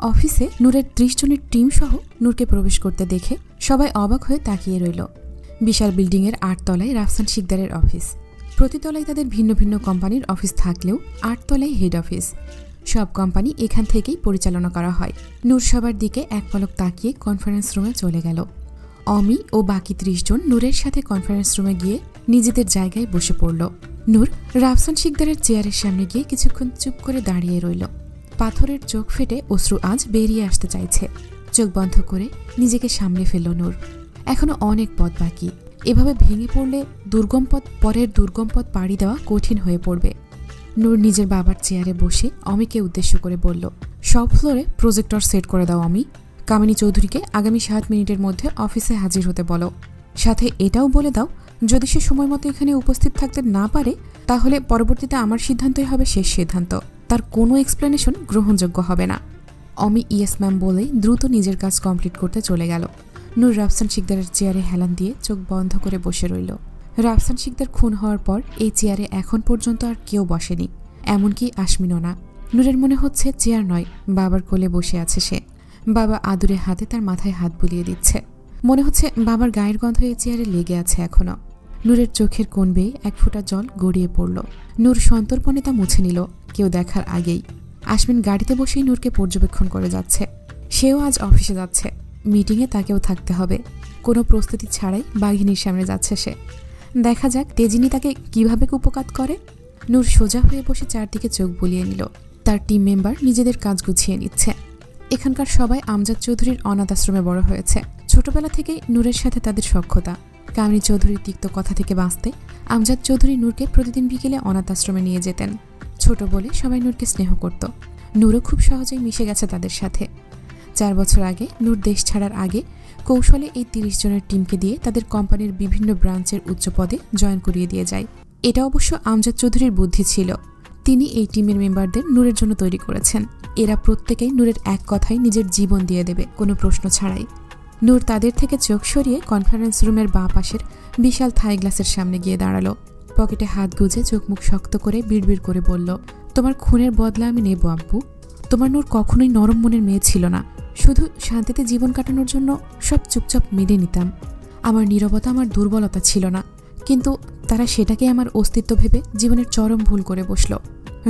অফিসে নূরের ৩০ জনের টিম সহ নূরকে প্রবেশ করতে দেখে সবাই অবাক হয়ে তাকিয়ে রইল। বিশাল বিল্ডিংয়ের ৮ তলায় রাফসান শিকদারের অফিস। প্রতি তলায় তাদের ভিন্ন ভিন্ন কোম্পানির অফিস থাকলেও ৮ তলায় হেড অফিস। সব কোম্পানি এখান থেকেই পরিচালনা করা হয়। নূর সবার দিকে এক পলক তাকিয়ে কনফারেন্স রুমে চলে গেল। অমি ও বাকি ৩০ জন নূরের সাথে কনফারেন্স রুমে গিয়ে নিজেদের জায়গায় বসে পড়ল। নূর রাফসান শিকদারের চেয়ারের সামনে গিয়ে কিছুক্ষণ চুপ করে দাঁড়িয়ে রইল। পাথরের চোখ ফেটে অশ্রু আজ বেরিয়ে আসতে চাইছে। চোখ বন্ধ করে নিজেকে সামলে ফেলল নূর। এখনো অনেক পথ বাকি। এভাবে ভেঙে পড়লে পরের দুর্গম পথ পাড়ি দেওয়া কঠিন হয়ে পড়বে। নূর নিজের বাবার চেয়ারে বসে অমিকে উদ্দেশ্য করে বলল, সব ফ্লোরে প্রজেক্টর সেট করে দাও অমি। কামিনী চৌধুরীকে আগামী ৭ মিনিটের মধ্যে অফিসে হাজির হতে বলো। সাথে এটাও বলে দাও, যদি সে সময় মতো এখানে উপস্থিত থাকতে না পারে তাহলে পরবর্তীতে আমার সিদ্ধান্তই হবে শেষ সিদ্ধান্ত। তার কোনো এক্সপ্লেনেশন গ্রহণযোগ্য হবে না। অমি ইয়েস ম্যাম বলেই দ্রুত নিজের কাজ কমপ্লিট করতে চলে গেল। নূর রাফসান শিকদারের চেয়ারে হেলান দিয়ে চোখ বন্ধ করে বসে রইল। রাফসান শিকদার খুন হওয়ার পর এই চেয়ারে এখন পর্যন্ত আর কেউ বসেনি, এমনকি আশমিনও না। নূরের মনে হচ্ছে চেয়ার নয়, বাবার কোলে বসে আছে সে। বাবা আদুরে হাতে তার মাথায় হাত বুলিয়ে দিচ্ছে। মনে হচ্ছে বাবার গায়ের গন্ধ এই চেয়ারে লেগে আছে এখনো। নূরের চোখের কোণ বেয়ে এক ফোঁটা জল গড়িয়ে পড়ল। নূর সন্তর্পণে তা মুছে নিল কেউ দেখার আগেই। আশমিন গাড়িতে বসেই নূরকে পর্যবেক্ষণ করে যাচ্ছে। সেও আজ অফিসে যাচ্ছে। মিটিংয়ে তাকেও থাকতে হবে। কোনো প্রস্তুতি ছাড়াই বাঘিনীর সামনে যাচ্ছে সে। দেখা যাক তেজিনী তাকে কিভাবে কুপকাত করে। নূর সোজা হয়ে বসে চারদিকে চোখ বুলিয়ে নিল। তার টিম মেম্বার নিজেদের কাজ গুছিয়ে নিচ্ছে। এখানকার সবাই আমজাদ চৌধুরীর অনাথ আশ্রমে বড় হয়েছে। ছোটবেলা থেকেই নূরের সাথে তাদের সখ্যতা। কামিনী চৌধুরীর তিক্ত কথা থেকে বাঁচতে আমজাদ চৌধুরী নূরকে প্রতিদিন বিকেলে অনাথ আশ্রমে নিয়ে যেতেন। ছোট বলে সবাই নূরকে স্নেহ করত। নূরও খুব সহজেই মিশে গেছে তাদের সাথে। 4 বছর আগে নূর দেশ ছাড়ার আগে কৌশলে এই 30 জনের টিমকে দিয়ে তাদের কোম্পানির বিভিন্ন ব্রাঞ্চের উচ্চ পদে জয়েন করিয়ে দিয়ে যায়। এটা অবশ্য আমজাদ চৌধুরীর বুদ্ধি ছিল। তিনি এই টিমের মেম্বারদের নূরের জন্য তৈরি করেছেন। এরা প্রত্যেকেই নূরের এক কথায় নিজের জীবন দিয়ে দেবে, কোনো প্রশ্ন ছাড়াই। নূর তাদের থেকে চোখ সরিয়ে কনফারেন্স রুমের বাঁ পাশের বিশাল থাই গ্লাসের সামনে গিয়ে দাঁড়ালো। পকেটে হাত গুজে চোখ মুখ শক্ত করে বিড়বিড় করে বলল, তোমার খুনের বদলা আমি নেব আব্বু। তোমার নূর কখনোই নরম মনের মেয়ে ছিল না। শুধু শান্তিতে জীবন কাটানোর জন্য সব চুপচাপ মেনে নিতাম। আমার নীরবতা আমার দুর্বলতা ছিল না, কিন্তু তারা সেটাকে আমার অস্তিত্ব ভেবে জীবনের চরম ভুল করে বসল।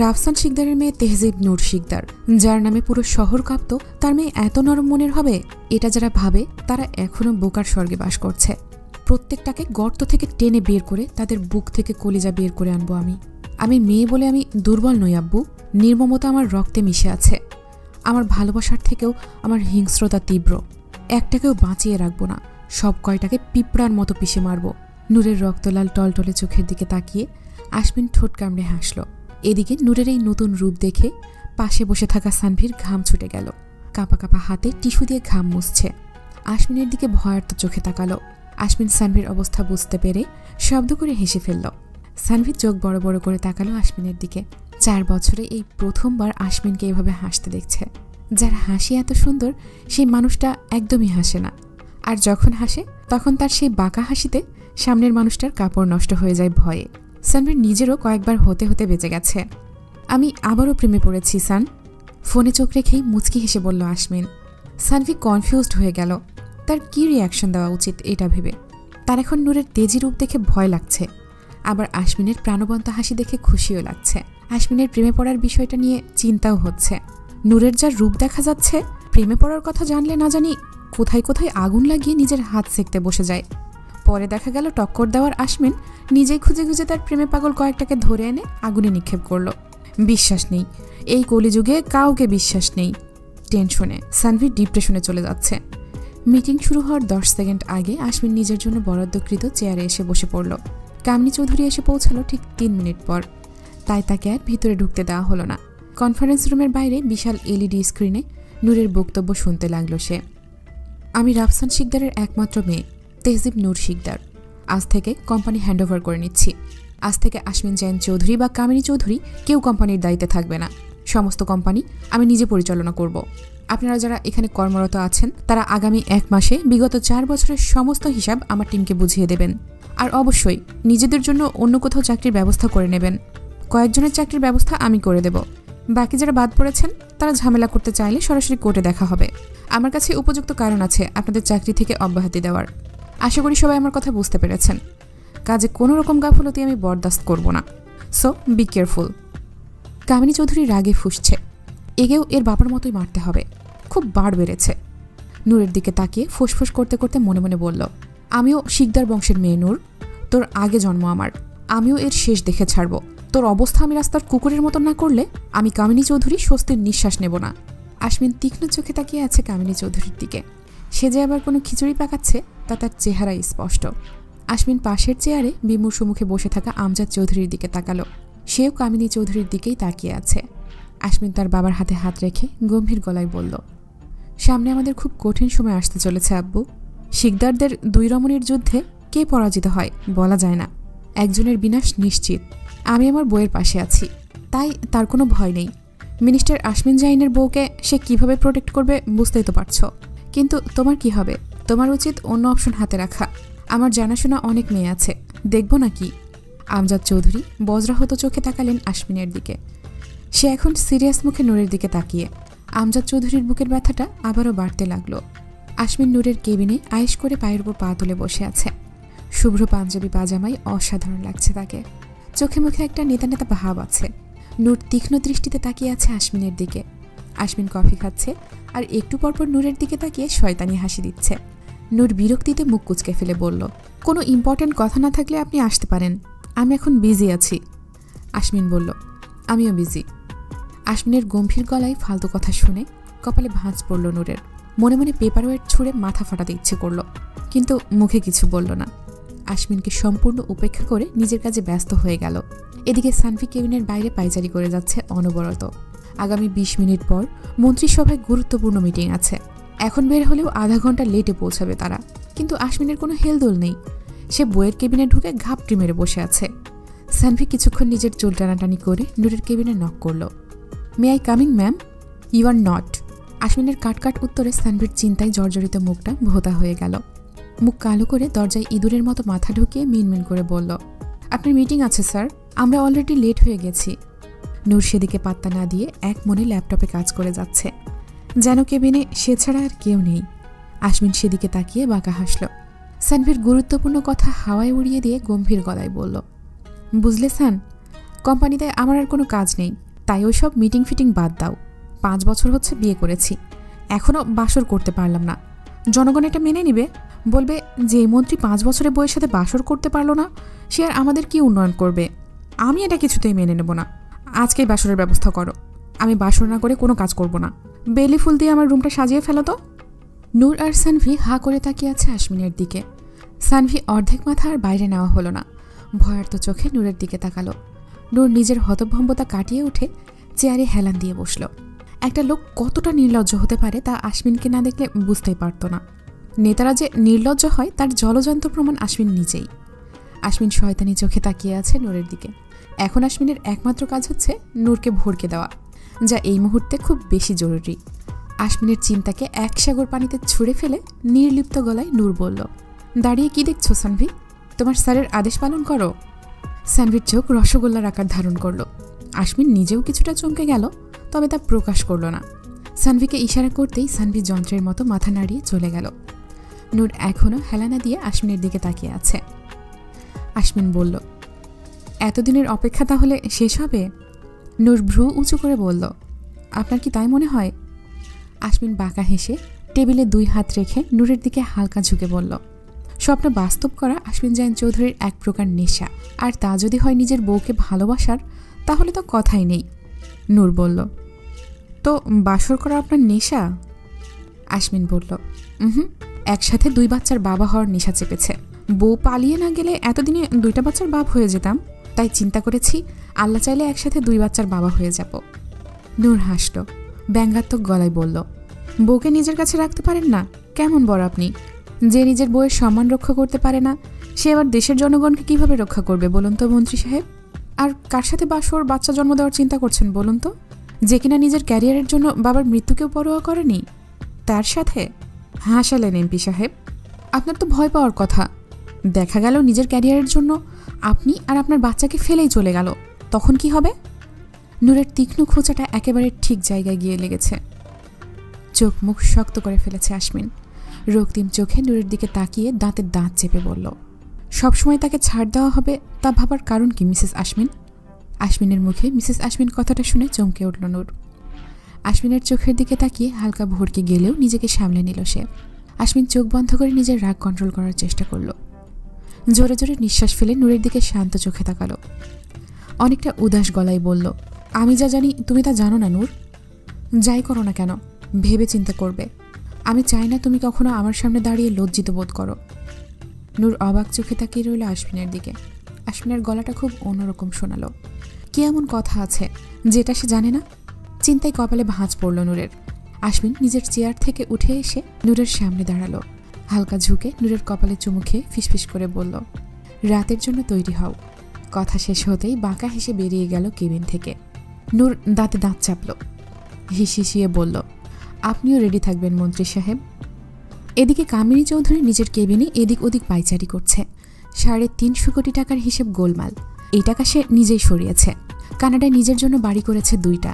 রাফসান শিকদারের মেয়ে তেহজিব নূর শিকদার, যার নামে পুরো শহর কাঁপত, তার মেয়ে এত নরম মনের হবে, এটা যারা ভাবে তারা এখনো বোকার স্বর্গে বাস করছে। প্রত্যেকটাকে গর্ত থেকে টেনে বের করে তাদের বুক থেকে কলিজা বের করে আনবো আমি। আমি মেয়ে বলে আমি দুর্বল নই আব্বু। নির্মমতা আমার রক্তে মিশে আছে। আমার ভালোবাসার থেকেও আমার হিংস্রতা তীব্র। একটাকেও বাঁচিয়ে রাখবো না, সব কয়টাকে পিঁপড়ার মতো পিষে মারব। নূরের রক্তলাল টলটলে চোখের দিকে তাকিয়ে আশমিন ঠোঁট কামড়ে হাসল। এদিকে নূরের এই নতুন রূপ দেখে পাশে বসে থাকা সানভীর ঘাম ছুটে গেল। কাঁপা কাঁপা হাতে টিস্যু দিয়ে ঘাম মুছছে। আশমিনের দিকে ভয়ার্ত চোখে তাকালো। আশমিন সানভীর অবস্থা বুঝতে পেরে শব্দ করে হেসে ফেলল। সানভীর চোখ বড় বড় করে তাকালো আশমিনের দিকে। 4 বছরে এই প্রথমবার আশমিনকে এভাবে হাসতে দেখছে। যার হাসি এত সুন্দর সেই মানুষটা একদমই হাসে না। আর যখন হাসে তখন তার সেই বাঁকা হাসিতে সামনের মানুষটার কাপড় নষ্ট হয়ে যায় ভয়ে। সানভীর নিজেরও কয়েকবার হতে হতে বেঁচে গেছে। আমি আবারও প্রেমে পড়েছি সান। ফোনে চোখ রেখেই মুচকি হেসে বলল আশমিন। সানভি কনফিউজড হয়ে গেল। তার কি রিয়াকশন দেওয়া উচিত এটা ভেবে। তার এখন নূরের তেজি রূপ দেখে ভয় লাগছে, আবার আশমিনের প্রাণবন্ত হাসি দেখে খুশিও লাগছে। আশমিনের প্রেমে পড়ার বিষয়টা নিয়ে চিন্তাও হচ্ছে। নূরের যার রূপ দেখা যাচ্ছে, প্রেমে পড়ার কথা জানলে না জানি কোথায় কোথায় আগুন লাগিয়ে নিজের হাত সেঁকতে বসে যায়। পরে দেখা গেল টক্কর দেওয়ার আশমিন নিজেই খুঁজে খুঁজে তার প্রেমে পাগল কয়েকটাকে ধরে এনে আগুনে নিক্ষেপ করল। বিশ্বাস নেই, এই কলিযুগে কাউকে বিশ্বাস নেই। টেনশনে সানভি ডিপ্রেশনে চলে যাচ্ছে। মিটিং শুরু হওয়ার 10 সেকেন্ড আগে আশমিন নিজের জন্য বরাদ্দকৃত চেয়ারে এসে বসে পড়ল। কামিনী চৌধুরী এসে পৌঁছালো ঠিক 3 মিনিট পর, তাই তাকে আর ভিতরে ঢুকতে দেওয়া হলো না। কনফারেন্স রুমের বাইরে বিশাল LED স্ক্রিনে নূরের বক্তব্য শুনতে লাগলো সে। আমি রাফসান শিকদারের একমাত্র মেয়ে তেহজিব নূর শিকদার। আজ থেকে কোম্পানি হ্যান্ডওভার করে নিচ্ছি। আজ থেকে আশমিন জৈন চৌধুরী বা কামিনী চৌধুরী কেউ কোম্পানির দায়িত্বে থাকবে না। সমস্ত কোম্পানি আমি নিজে পরিচালনা করব। আপনারা যারা এখানে কর্মরত আছেন তারা আগামী 1 মাসে বিগত 4 বছরের সমস্ত হিসাব আমার টিমকে বুঝিয়ে দেবেন। আর অবশ্যই নিজেদের জন্য অন্য কোথাও চাকরির ব্যবস্থা করে নেবেন। কয়েকজনের চাকরির ব্যবস্থা আমি করে দেব। বাকি যারা বাদ পড়েছেন তারা ঝামেলা করতে চাইলে সরাসরি কোর্টে দেখা হবে। আমার কাছে উপযুক্ত কারণ আছে আপনাদের চাকরি থেকে অব্যাহতি দেওয়ার। আশা করি সবাই আমার কথা বুঝতে পেরেছেন। কাজে কোনো রকম গাফলতি আমি বরদাস্ত করব না। So be careful. Kamini Chowdhury রাগে ফুঁসছে। এগেও এর বাবার মতোই মারতে হবে। খুব বাড় বেড়েছে। নূরের দিকে তাকিয়ে ফুসফুস করতে করতে মনে মনে বলল, আমিও শিকদার বংশের মেয়ে নূর। তোর আগে জন্ম আমার। আমিও এর শেষ দেখে ছাড়ব। তোর অবস্থা আমি রাস্তার কুকুরের মতো না করলে আমি কামিনী চৌধুরী স্বস্তির নিঃশ্বাস নেব না। আশমিন তীক্ষ্ণ চোখে তাকিয়ে আছে কামিনী চৌধুরীর দিকে। সে যে আবার কোনো খিচুড়ি পাকাচ্ছে তা তার চেহারাই স্পষ্ট। আশমিন পাশের চেয়ারে বিমূর্ষ মুখে বসে থাকা আমজাদ চৌধুরীর দিকে তাকালো। সেও কামিনী চৌধুরীর দিকেই তাকিয়ে আছে। আশমিন তার বাবার হাতে হাত রেখে গম্ভীর গলায় বলল, সামনে আমাদের খুব কঠিন সময় আসতে চলেছে আব্বু। শিকদারদের দুই রমণীর যুদ্ধে কে পরাজিত হয় বলা যায় না। একজনের বিনাশ নিশ্চিত। আমি আমার বউয়ের পাশে আছি, তাই তার কোনো ভয় নেই। মিনিস্টার আশমিন জাহিনের বউকে সে কিভাবে প্রোটেক্ট করবে বুঝতেই তো পারছো। কিন্তু তোমার কি হবে? তোমার উচিত অন্য অপশন হাতে রাখা। আমার জানাশোনা অনেক মেয়ে আছে, দেখব না কি? আমজাদ চৌধুরী বজ্রাহত চোখে তাকালেন আশমিনের দিকে। সে এখন সিরিয়াস মুখে নূরের দিকে তাকিয়ে। আমজাদ চৌধুরীর বুকের ব্যথাটা আবারও বাড়তে লাগলো। আশমিন নূরের কেবিনে আয়েশ করে পায়ের উপর পা তুলে বসে আছে। শুভ্র পাঞ্জাবি পাজামায় অসাধারণ লাগছে তাকে। চোখে মুখে একটা নেতা নেতা ভাব আছে। নূর তীক্ষ্ণ দৃষ্টিতে তাকিয়ে আছে আশমিনের দিকে। আশমিন কফি খাচ্ছে আর একটু পরপর নূরের দিকে তাকিয়ে শয়তানি হাসি দিচ্ছে। নূর বিরক্তিতে মুখ কুঁচকে ফেলে বলল, কোনো ইম্পর্টেন্ট কথা না থাকলে আপনি আসতে পারেন, আমি এখন বিজি আছি। আশমিন বলল, আমিও বিজি। আশমিনের গম্ভীর গলায় ফালতু কথা শুনে কপালে ভাঁজ পড়ল নূরের। মনে মনে পেপার ওয়েট ছুঁড়ে মাথা ফাটাতে ইচ্ছে করল, কিন্তু মুখে কিছু বলল না। আশমিনকে সম্পূর্ণ উপেক্ষা করে নিজের কাজে ব্যস্ত হয়ে গেল। এদিকে সানভি কেবিনের বাইরে পায়চারি করে যাচ্ছে অনবরত। আগামী 20 মিনিট পর মন্ত্রিসভায় গুরুত্বপূর্ণ মিটিং আছে। এখন বের হলেও আধা ঘন্টা লেটে পৌঁছাবে তারা। কিন্তু আশমিনের কোনো হেলদোল নেই। সে বইয়ের কেবিনে ঢুকে ঘাপটি মেরে বসে আছে। সানভি কিছুক্ষণ নিজের চুল টানাটানি করে নূরের কেবিনে নক করল। May I coming ma'am? You are not. আশমিনের কাটকাট উত্তরে সানভির চিন্তায় জর্জরিত মুখটা ভোতা হয়ে গেল। মুখ কালো করে দরজায় ইঁদুরের মতো মাথা ঢুকিয়ে মিনমিন করে বলল, আপনার মিটিং আছে স্যার, আমরা অলরেডি লেট হয়ে গেছি। নূর সেদিকে পাত্তা না দিয়ে এক মনে ল্যাপটপে কাজ করে যাচ্ছে, যেন কেবিনে সে ছাড়া আর কেউ নেই। আশমিন সেদিকে তাকিয়ে বাঁকা হাসল। সানভির গুরুত্বপূর্ণ কথা হাওয়ায় উড়িয়ে দিয়ে গম্ভীর গলায় বলল, বুঝলে সান, কোম্পানিতে আমার আর কোনো কাজ নেই, তাই ওই সব মিটিং ফিটিং বাদ দাও। 5 বছর হচ্ছে বিয়ে করেছি, এখনও বাসর করতে পারলাম না। জনগণ এটা মেনে নিবে, বলবে যে মন্ত্রী 5 বছরের বউয়ের সাথে বাসর করতে পারলো না, সে আর আমাদের কি উন্নয়ন করবে? আমি এটা কিছুতেই মেনে নেব না। আজকেই বাসরের ব্যবস্থা করো। আমি বাসর না করে কোনো কাজ করব না। বেলি ফুল দিয়ে আমার রুমটা সাজিয়ে ফেলো তো। নূর আর সানভি হা করে তাকিয়ে আছে আশমিনের দিকে। সানভি অর্ধেক মাথা আর বাইরে নেওয়া হলো না। ভয়ার্ত চোখে নূরের দিকে তাকালো। নূর নিজের হতভম্বতা কাটিয়ে উঠে চেয়ারে হেলান দিয়ে বসল। একটা লোক কতটা নির্লজ্জ হতে পারে তা আশমিনকে না দেখলে বুঝতেই পারত না। নেতারা যে নির্লজ্জ হয় তার জলজন্ত প্রমাণ আশমিন নিজেই। আশমিন শয়তানি চোখে তাকিয়ে আছে নূরের দিকে। এখন আশমিনের একমাত্র কাজ হচ্ছে নূরকে ভরকে দেওয়া, যা এই মুহূর্তে খুব বেশি জরুরি। আশমিনের চিন্তাকে এক সাগর পানিতে ছুঁড়ে ফেলে নির্লিপ্ত গলায় নূর বলল, দাঁড়িয়ে কি দেখছো সানভি? তোমার স্যারের আদেশ পালন করো। সানভির চোখ রসগোল্লার আকার ধারণ করল। আশমিন নিজেও কিছুটা চমকে গেল, তবে তা প্রকাশ করল না। সানভিকে ইশারা করতেই সানভি যন্ত্রের মতো মাথা নাড়িয়ে চলে গেল। নূর এখনও হেলানা দিয়ে আশমিনের দিকে তাকিয়ে আছে। আশমিন বলল, এতদিনের অপেক্ষা তাহলে শেষ হবে? নূর ভ্রু উঁচু করে বলল, আপনার কি তাই মনে হয়? আশমিন বাঁকা হেসে টেবিলে 2 হাত রেখে নূরের দিকে হালকা ঝুঁকে বলল, স্বপ্ন বাস্তব করা আশমিন জাহিন চৌধুরীর এক প্রকার নেশা, আর তা যদি হয় নিজের বউকে ভালোবাসার, তাহলে তো কথাই নেই। নূর বলল, তো বাসর করা আপনার নেশা? আশমিন বলল, একসাথে 2 বাচ্চার বাবা হওয়ার নেশা চেপেছে। বউ পালিয়ে না গেলে এতদিনে 2টা বাচ্চার বাপ হয়ে যেতাম, তাই চিন্তা করেছি আল্লাহ চাইলে একসাথে 2 বাচ্চার বাবা হয়ে যাব। নূর হাসল, ব্যঙ্গাত্মক গলায় বলল, বউকে নিজের কাছে রাখতে পারেন না? কেমন বড় আপনি! যে নিজের বউয়ের সম্মান রক্ষা করতে পারে না, সে আবার দেশের জনগণকে কিভাবে রক্ষা করবে বলুন তো মন্ত্রী সাহেব? আর কার সাথে বাসর বাচ্চা জন্ম দেওয়ার চিন্তা করছেন বলুন তো? যে কিনা নিজের ক্যারিয়ারের জন্য বাবার মৃত্যুকেও পরোয়া করেনি, তার সাথে? হাসালেন এমপি সাহেব, আপনার তো ভয় পাওয়ার কথা। দেখা গেল নিজের ক্যারিয়ারের জন্য আপনি আর আপনার বাচ্চাকে ফেলেই চলে গেল, তখন কি হবে? নূরের তীক্ষ্ণ খোঁচাটা একেবারে ঠিক জায়গায় গিয়ে লেগেছে। চোখ মুখ শক্ত করে ফেলেছে আশমিন। রক্তিম চোখে নূরের দিকে তাকিয়ে দাঁতের দাঁত চেপে বলল, সবসময় তাকে ছাড় দেওয়া হবে তা ভাবার কারণ কি মিসেস আশমিন? আশমিনের মুখে মিসেস আশমিন কথাটা শুনে চমকে উঠল নূর। আশমিনের চোখের দিকে তাকিয়ে হালকা ভড়কে গেলেও নিজেকে সামলে নিল সে। আশমিন চোখ বন্ধ করে নিজের রাগ কন্ট্রোল করার চেষ্টা করল। জোরে জোরে নিঃশ্বাস ফেলে নূরের দিকে শান্ত চোখে তাকালো। অনেকটা উদাস গলায় বলল, আমি যা জানি তুমি তা জানো না নূর। যাই করো না কেন ভেবে চিন্তা করবে। আমি চাই না তুমি কখনো আমার সামনে দাঁড়িয়ে লজ্জিত বোধ করো। নূর অবাক চোখে তাকিয়ে রইল আশমিনের দিকে। আশমিনের গলাটা খুব অন্যরকম শোনালো। কি এমন কথা আছে যেটা সে জানে না? চিন্তায় কপালে ভাঁজ পড়ল নূরের। আশমিন নিজের চেয়ার থেকে উঠে এসে নূরের সামনে দাঁড়ালো। হালকা ঝুঁকে নূরের কপালে চুমু খেয়ে ফিসফিস করে বলল, রাতের জন্য তৈরি হও। কথা শেষ হতেই বাঁকা হেসে বেরিয়ে গেল কেবিন থেকে। নূর দাঁতে দাঁত চাপল, হিসিয়ে বলল, আপনিও রেডি থাকবেন মন্ত্রী সাহেব। এদিকে কামিনী চৌধুরী নিজের কেবিনে এদিক ওদিক পাইচারি করছে। 350 কোটি টাকার হিসেব গোলমাল। এই টাকা সে নিজেই সরিয়েছে। কানাডায় নিজের জন্য বাড়ি করেছে 2টা।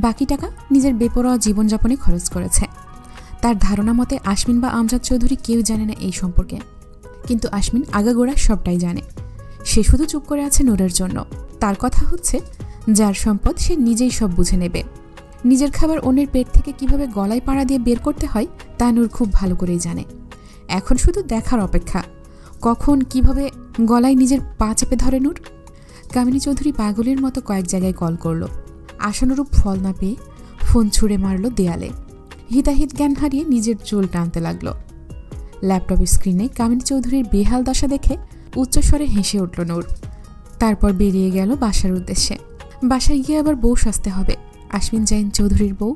বাকি টাকা নিজের বেপরোয়া জীবনযাপনে খরচ করেছে। তার ধারণা মতে আশমিন বা আমজাদ চৌধুরী কেউ জানে না এই সম্পর্কে, কিন্তু আশমিন আগাগোড়া সবটাই জানে। সে শুধু চুপ করে আছে নূরের জন্য। তার কথা হচ্ছে, যার সম্পদ সে নিজেই সব বুঝে নেবে। নিজের খাবার অন্যের পেট থেকে কিভাবে গলায় পাড়া দিয়ে বের করতে হয় তা নূর খুব ভালো করেই জানে। এখন শুধু দেখার অপেক্ষা, কখন কিভাবে গলায় নিজের পা চেপে ধরে নূর। কামিনী চৌধুরী পাগলের মতো কয়েক জায়গায় কল করল। আশানুরূপ ফল না পেয়ে ফোন ছুঁড়ে মারল দেয়ালে। হিতাহিত জ্ঞান হারিয়ে নিজের চুল টানতে লাগল। ল্যাপটপ স্ক্রিনে কামিনী চৌধুরীর বেহাল দশা দেখে উচ্চস্বরে হেসে উঠল নূর। তারপর বেরিয়ে গেল বাসার উদ্দেশ্যে। বাসায় গিয়ে আবার বউ সাজতে হবে। আশমিন জাইন চৌধুরীর বউ।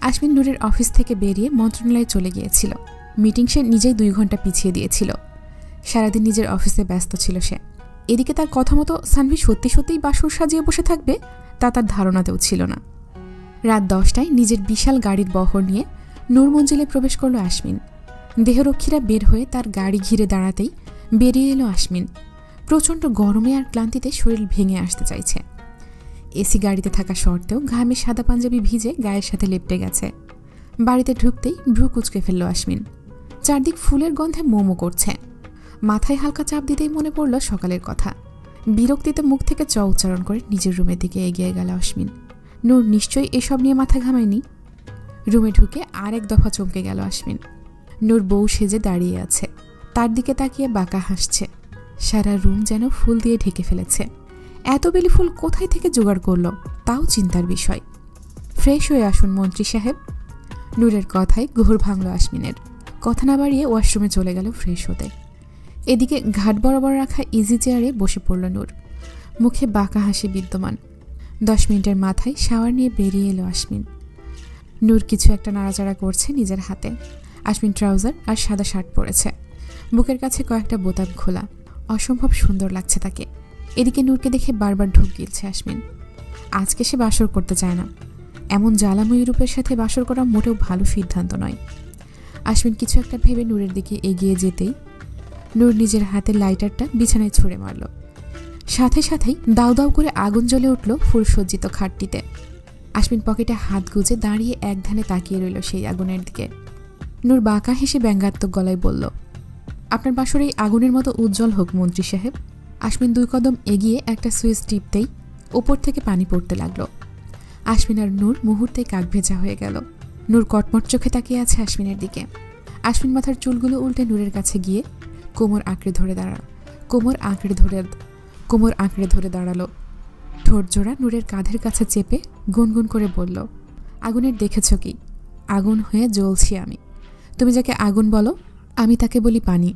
আশমিন নূরের অফিস থেকে বেরিয়ে মন্ত্রণালয়ে চলে গিয়েছিল। মিটিং সে নিজেই 2 ঘন্টা পিছিয়ে দিয়েছিল। সারাদিন নিজের অফিসে ব্যস্ত ছিল সে। এদিকে তার কথা মতো সানভি সত্যি সত্যিই বাসর সাজিয়ে বসে থাকবে তা তার ধারণাতেও ছিল না। রাত 10টায় নিজের বিশাল গাড়ির বহর নিয়ে নূর মঞ্জিলে প্রবেশ করল আশমিন। দেহরক্ষীরা বের হয়ে তার গাড়ি ঘিরে দাঁড়াতেই বেরিয়ে এলো আশমিন। প্রচণ্ড গরমে আর ক্লান্তিতে শরীর ভেঙে আসতে চাইছে। এসি গাড়িতে থাকা সত্ত্বেও ঘামে সাদা পাঞ্জাবি ভিজে গায়ের সাথে লেপটে গেছে। বাড়িতে ঢুকতেই ভ্রু কুঁচকে ফেলল আশমিন। চারদিক ফুলের গন্ধে মোমো করছে। মাথায় হালকা চাপ দিতেই মনে পড়ল সকালের কথা। বিরক্তিতে মুখ থেকে চ উচ্চারণ করে নিজের রুমের দিকে এগিয়ে গেল আশমিন। নূর নিশ্চয়ই এসব নিয়ে মাথা ঘামায়নি। রুমে ঢুকে আরেক দফা চমকে গেল আশমিন। নূর বউ সেজে দাঁড়িয়ে আছে, তার দিকে তাকিয়ে বাঁকা হাসছে। সারা রুম যেন ফুল দিয়ে ঢেকে ফেলেছে। এত বেলি ফুল কোথায় থেকে জোগাড় করল তাও চিন্তার বিষয়। ফ্রেশ হয়ে আসুন মন্ত্রী সাহেব। নূরের কথায় ঘোর ভাঙল আশমিনের। কথা না বাড়িয়ে ওয়াশরুমে চলে গেল ফ্রেশ হতে। এদিকে ঘাট বরাবর রাখা ইজি চেয়ারে বসে পড়ল নূর। মুখে বাঁকা হাসি বিদ্যমান। 10 মিনিটের মাথায় শাওয়ার নিয়ে বেরিয়ে এলো আশমিন। নূর কিছু একটা নাড়াচাড়া করছে নিজের হাতে। আশমিন ট্রাউজার আর সাদা শার্ট পরেছে। বুকের কাছে কয়েকটা বোতাম খোলা। অসম্ভব সুন্দর লাগছে তাকে। এদিকে নূরকে দেখে বারবার ঢুক গিলছে আশমিন। আজকে সে বাসর করতে চায় না। এমন জ্বালাময়ী রূপের সাথে বাসর করা মোটেও ভালো সিদ্ধান্ত নয়। আশমিন কিছু একটা ভেবে নূরের দিকে এগিয়ে যেতেই নূর নিজের হাতে লাইটারটা বিছানায় ছুঁড়ে মারল। সাথে সাথেই দাউ দাউ করে আগুন জ্বলে উঠল ফুলসজ্জিত খাটটিতে। আশমিন পকেটে হাত গুজে দাঁড়িয়ে এক ধ্যানে তাকিয়ে রইল সেই আগুনের দিকে। নূর বাঁকা হেসে ব্যঙ্গাত্মক গলায় বলল, আপনার বাসর এই আগুনের মতো উজ্জ্বল হোক মন্ত্রী সাহেব। আশমিন 2 কদম এগিয়ে একটা সুইচ টিপতেই ওপর থেকে পানি পড়তে লাগলো। আশমিন আর নূর মুহূর্তে কাক ভেজা হয়ে গেল। নূর কটমট চোখে তাকিয়ে আছে আশমিনের দিকে। আশমিন মাথার চুলগুলো উল্টে নূরের কাছে গিয়ে কোমর আঁকড়ে ধরে দাঁড়ালো। ঠোঁট জোড়া নূরের কাঁধের কাছে চেপে গুনগুন করে বলল, আগুনের দেখেছ কি? আগুন হয়ে জ্বলছি আমি। তুমি যাকে আগুন বলো, আমি তাকে বলি পানি।